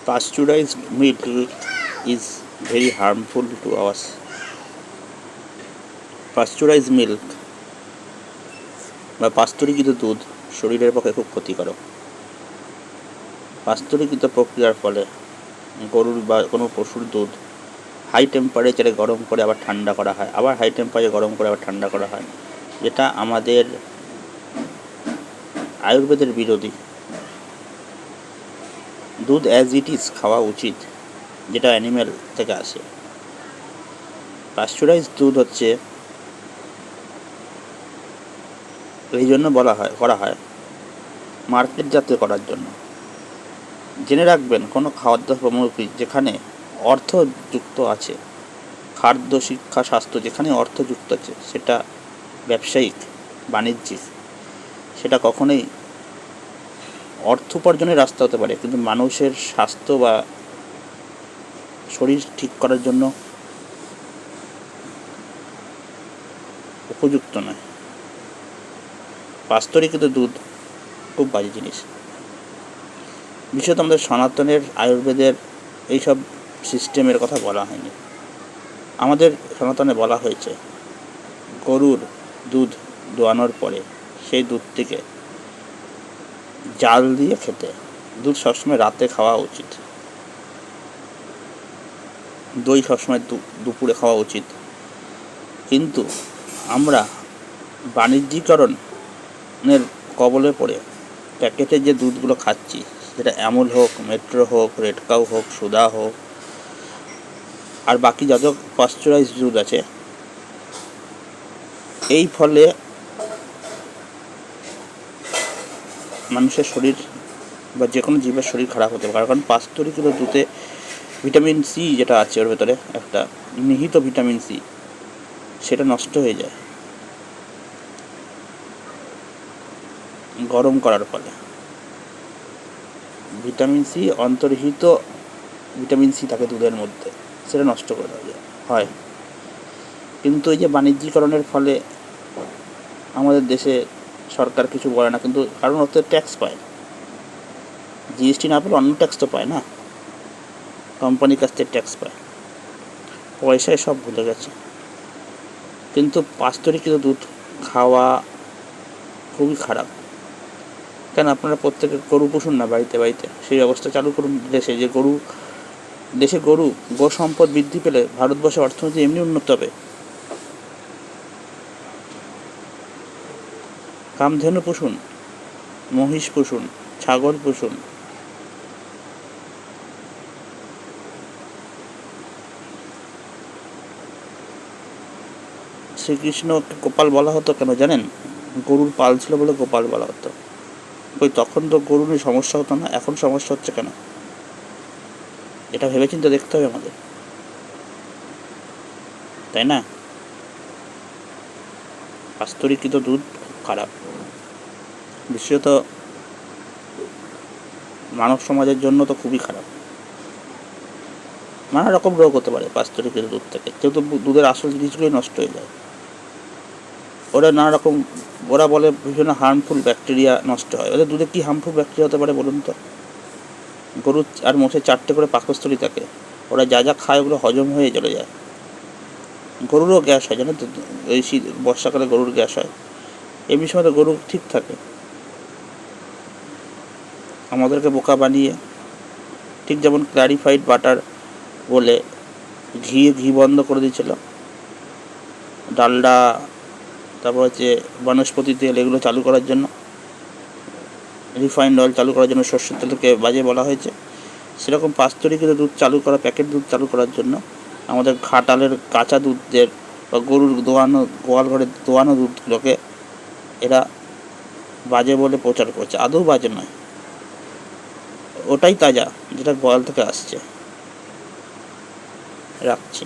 Pasteurized milk is very harmful to us. Pasteurized milk বা পাস্তুরিকৃত দুধ শরীরের পক্ষে খুব ক্ষতিকারক। পাস্তুরিকৃত প্রক্রিয়ার ফলে গরুর বা কোনো পশুর দুধ হাই টেম্পারেচারে গরম করে আবার ঠান্ডা করা হয়, আবার হাই টেম্পারেচারে গরম করে আবার ঠান্ডা করা হয়, যেটা আমাদের আয়ুর্বেদের বিরোধী। দুধ অ্যাজ ইট ইজ খাওয়া উচিত, যেটা অ্যানিম্যাল থেকে আসে। পাস্চুরাইজ দুধ হচ্ছে এই জন্য করা হয় মার্কেট জাতীয় করার জন্য। জেনে রাখবেন, কোনো খাদ্য সামগ্রী যেখানে অর্থ যুক্ত আছে, খাদ্য, শিক্ষা, স্বাস্থ্য যেখানে অর্থ যুক্ত আছে, সেটা ব্যবসায়িক, বাণিজ্যিক, সেটা কখনোই অর্থ উপার্জনের রাস্তা হতে পারে, কিন্তু মানুষের স্বাস্থ্য বা শরীর ঠিক করার জন্য উপযুক্ত নয়। পাস্তুরিকৃত দুধ খুব বাজে জিনিস। বিশেষত আমাদের সনাতনের আয়ুর্বেদের এইসব সিস্টেমের কথা বলা হয়নি। আমাদের সনাতনে বলা হয়েছে গরুর দুধ দোয়ানোর পরে সেই দুধ থেকে জাল দিয়ে খেতে। দুধ সবসময় রাতে খাওয়া উচিত, দই সবসময় দুপুরে খাওয়া উচিত। কিন্তু আমরা বাণিজ্যিকরণের কবলে পড়ে প্যাকেটের যে দুধগুলো খাচ্ছি, সেটা অ্যামুল হোক, মেট্রো হোক, রেড কাউ হোক, সুধা হোক, আর বাকি যত পাস্চুরাইজ দুধ আছে, এই ফলে মানুষের শরীর বা যে কোনো জীবের শরীর খারাপ হতে পারে। কারণ পাস্তুরিকৃত দুধে ভিটামিন সি যেটা আছে ওর ভেতরে, একটা নিহিত ভিটামিন সি, সেটা নষ্ট হয়ে যায় গরম করার ফলে। ভিটামিন সি, অন্তর্হিত ভিটামিন সি থাকে দুধের মধ্যে, সেটা নষ্ট করে দেওয়া হয়। কিন্তু এই যে বাণিজ্যিকরণের ফলে আমাদের দেশে সরকার কিছু বলে না, কিন্তু কারণ ওতে ট্যাক্স পায়। জিএসটি না পেলে অন্য ট্যাক্স তো পায় না, কোম্পানির কাছ থেকে ট্যাক্স পায়, পয়সায় সব ভুলে গেছে। কিন্তু পাস্তুরিকৃত দুধ খাওয়া খুবই খারাপ। কেন, আপনারা প্রত্যেকে গরু পুষুন না বাড়িতে বাড়িতে, সেই ব্যবস্থা চালু করুন দেশে, যে দেশে গো সম্পদ বৃদ্ধি পেলে ভারতবর্ষের অর্থনীতি এমনি উন্নত হবে। কামধেনু পুষুন, মহিষ পুষুন, ছাগল পুষুন। শ্রীকৃষ্ণকে গোপাল বলা হতো কেন জানেন? গরুর পাল ছিল বলে গোপাল বলা হতো। ওই তখন তো গরুর সমস্যা হতো না, এখন সমস্যা হচ্ছে কেন? এটা ভেবেচিন্তে দেখতে হবে আমাদের, তাই না? পাস্তুরিকৃত দুধ খুব খারাপ, বিশেষত মানব সমাজের জন্য তো খুবই খারাপ। নানা রকম রোগ হতে পারে পাস্তুরিকৃত দুধ থেকে, যেহেতু দুধের আসল জিনিসগুলোই নষ্ট হয়ে যায়। ওরা বলে বিভিন্ন হার্মফুল ব্যাকটেরিয়া নষ্ট হয়। ওদের দুধে কী হার্মফুল ব্যাকটেরিয়া হতে পারে বলুন তো? গরু আর মোষের 4টে করে পাকস্থলী থাকে, ওরা যা যা খায় ওগুলো হজম হয়ে চলে যায়। গরুরও গ্যাস হয়, জানেন তো? এই বর্ষাকালে গরুর গ্যাস হয়, এমনি সময় তো গরু ঠিক থাকে। আমাদেরকে বোকা বানিয়ে, ঠিক যেমন ক্লারিফাইড বাটার বলে ঘি বন্ধ করে দিয়েছিল, ডালডা, তারপর হচ্ছে বনস্পতি তেল, এগুলো চালু করার জন্য, রিফাইন্ড অয়েল চালু করার জন্য সর্ষের তেলকে বাজে বলা হয়েছে, সেরকম পাস্তুরিকৃত দুধ চালু করা, প্যাকেট দুধ চালু করার জন্য আমাদের ঘাটালের কাঁচা দুধের বা গরুর গোয়াল ঘরে দোয়ানো দুধগুলোকে এরা বাজে বলে প্রচার করছে। আদৌ বাজে নয়, ওটাই তাজা, যেটা গোয়াল থেকে আসছে। রাখছি।